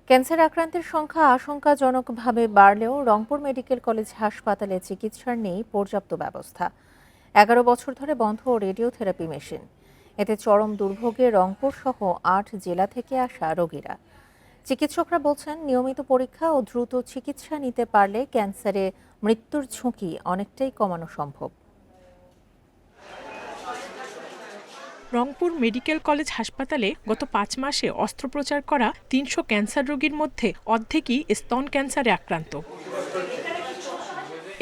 Cancer আক্রান্তের সংখ্যা আশঙ্কাজনকভাবে বাড়লেও রংপুর মেডিকেল কলেজ হাসপাতালে চিকিৎসার নেই পর্যাপ্ত ব্যবস্থা। 11 বছর ধরে বন্ধ রেডিওথেরাপি মেশিন। এতে চরম দুর্ভোগে রংপুর সহ 8 জেলা থেকে আসা রোগীরা। চিকিৎসকরা বলছেন, নিয়মিত পরীক্ষা ও দ্রুত চিকিৎসা নিতে পারলে ক্যান্সারে মৃত্যুর ঝুঁকি অনেকটাই কমানো সম্ভব। রংপুর মেডিকেল কলেজ হাসপাতালে গত 5 মাসে অস্ত্রোপচার করা 300 ক্যান্সার রোগীর মধ্যে অর্ধেকই স্তন ক্যান্সারে আক্রান্ত।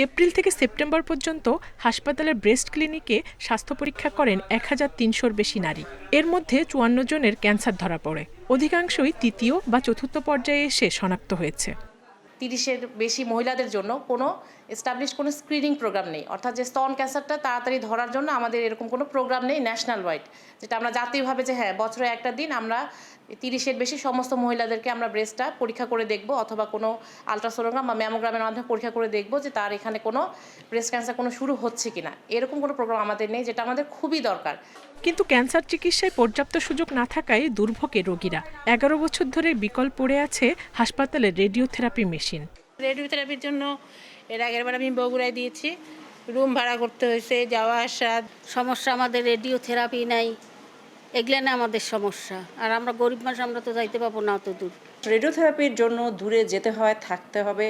এপ্রিল থেকে সেপ্টেম্বর পর্যন্ত হাসপাতালের ব্রেস্ট ক্লিনিকে স্বাস্থ্য পরীক্ষা করেন 1300-র বেশি নারী। এর মধ্যে 54 জনের ক্যান্সার ধরা পড়ে। অধিকাংশই তৃতীয় বা চতুর্থ পর্যায়ে এসে শনাক্ত হয়েছে। 30-এর বেশি মহিলাদের জন্য কোনো এস্টাবলিশ কোনো স্ক্রিনিং প্রোগ্রাম নেই, অর্থাৎ যে স্তন ক্যান্সারটা তাড়াতাড়ি ধরার জন্য আমাদের এরকম কোনো প্রোগ্রাম নেই ন্যাশনাল ওয়াইড, যেটা আমরা জাতীয়ভাবে যে হ্যাঁ বছরে একটা দিন আমরা 30-এর বেশি সমস্ত মহিলাদেরকে আমরা ব্রেস্টটা পরীক্ষা করে দেখব, অথবা কোনো আলট্রাসোনোগ্রাম বা ম্যামোগ্রামের মাধ্যমে পরীক্ষা করে দেখব যে তার এখানে কোনো ব্রেস্ট ক্যান্সার কোনো শুরু হচ্ছে কিনা। এরকম কোনো প্রোগ্রাম আমাদের নেই, যেটা আমাদের খুবই দরকার। কিন্তু ক্যান্সার চিকিৎসায় পর্যাপ্ত সুযোগ না থাকায় দুর্ভোগে রোগীরা। 11 বছর ধরে বিকল পড়ে আছে হাসপাতালের রেডিওথেরাপি মেশিন। রেডিওথেরাপির জন্য এর আগের বার আমি বগুড়ায় দিয়েছি, রুম ভাড়া করতে হয়েছে, যাওয়া আসা সমস্যা। আমাদের রেডিওথেরাপি নাই, এগুলো না আমাদের সমস্যা। আর আমরা গরিব মানুষ, আমরা তো যাইতে পাবো না অত দূর। রেডিওথেরাপির জন্য দূরে যেতে হয়, থাকতে হবে,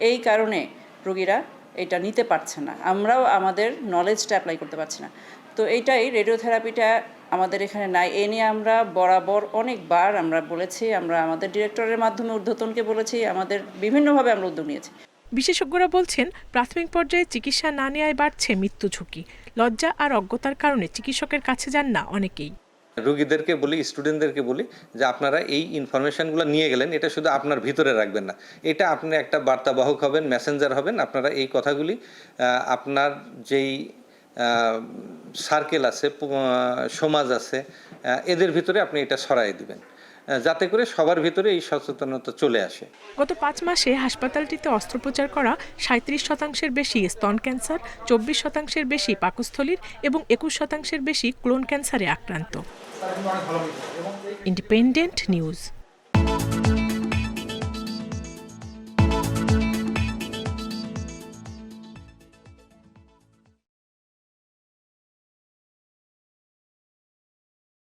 এই কারণে রোগীরা এটা নিতে পারছে না। আমরাও আমাদের নলেজটা অ্যাপ্লাই করতে পারছি না। তো এইটাই, রেডিওথেরাপিটা আমাদের এখানে নাই। এ নিয়ে আমরা বরাবর অনেকবার আমরা বলেছি, আমরা আমাদের ডিরেক্টরের মাধ্যমে ঊর্ধ্বতনকে বলেছি, আমাদের বিভিন্নভাবে আমরা উদ্যোগ নিয়েছি। বিশেষজ্ঞরা বলছেন, প্রাথমিক পর্যায়ে চিকিৎসা না নেওয়ায় বাড়ছে মৃত্যু ঝুঁকি। লজ্জা আর অজ্ঞতার কারণে চিকিৎসকের কাছে যান না অনেকেই। রোগীদেরকে বলি, স্টুডেন্টদেরকে বলি যে আপনারা এই ইনফরমেশনগুলো নিয়ে গেলেন, এটা শুধু আপনার ভিতরে রাখবেন না, এটা আপনি একটা বার্তাবাহক হবেন, মেসেঞ্জার হবেন। আপনারা এই কথাগুলি আপনার যেই সার্কেল আছে, সমাজ আছে, এদের ভিতরে আপনি এটা ছড়াই দিবেন, যাতে করে সবার ভিতরে এই সচেতনতা চলে আসে। গত 5 মাসে হাসপাতালটিতে অস্ত্রোপচার করা 37%-এর বেশি স্তন ক্যান্সার, 24%-এর বেশি পাকস্থলীর এবং 21%-এর বেশি কোলন ক্যান্সারে আক্রান্ত। Independent news.